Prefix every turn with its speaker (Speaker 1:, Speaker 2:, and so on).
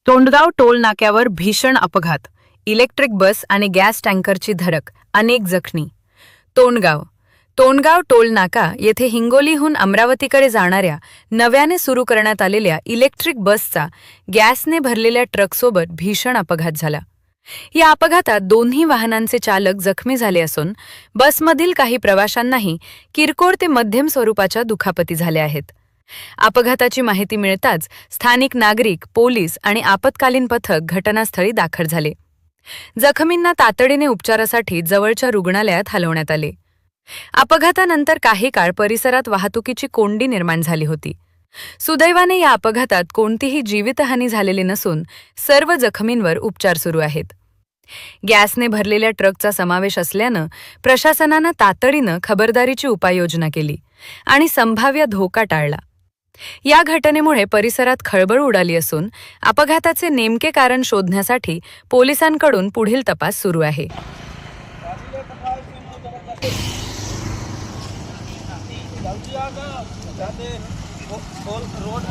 Speaker 1: Tondgaon toll नाक्यावर भीषण अपघात, इलेक्ट्रिक बस आणि गॅस टँकरची धडक, अनेक जखमी. तोंडगाव टोल नाका येथे हिंगोलीहून अमरावतीकडे जाणाऱ्या नव्याने सुरू करण्यात आलेल्या इलेक्ट्रिक बसचा गॅसने भरलेल्या ट्रकसोबत भीषण अपघात झाला. या अपघातात दोन्ही वाहनांचे चालक जखमी झाले असून बसमधील काही प्रवाशांनाही किरकोळ ते मध्यम स्वरूपाच्या दुखापती झाल्या आहेत. अपघाताची माहिती मिळताच स्थानिक नागरिक, पोलीस आणि आपत्कालीन पथक घटनास्थळी दाखल झाले. जखमींना तातडीने उपचारासाठी जवळच्या रुग्णालयात हलवण्यात आले. अपघातानंतर काही काळ परिसरात वाहतुकीची कोंडी निर्माण झाली होती. सुदैवाने या अपघातात कोणतीही जीवितहानी झालेली नसून सर्व जखमींवर उपचार सुरू आहेत. गॅसने भरलेल्या ट्रकचा समावेश असल्यानं प्रशासनानं तातडीनं खबरदारीची उपाययोजना केली आणि संभाव्य धोका टाळला. या घटनेमुळे परिसरात खळबळ उडाली असून अपघाताचे नेमके कारण शोधण्यासाठी पोलिसांकडून पुढील तपास सुरू आहे.
Speaker 2: रोड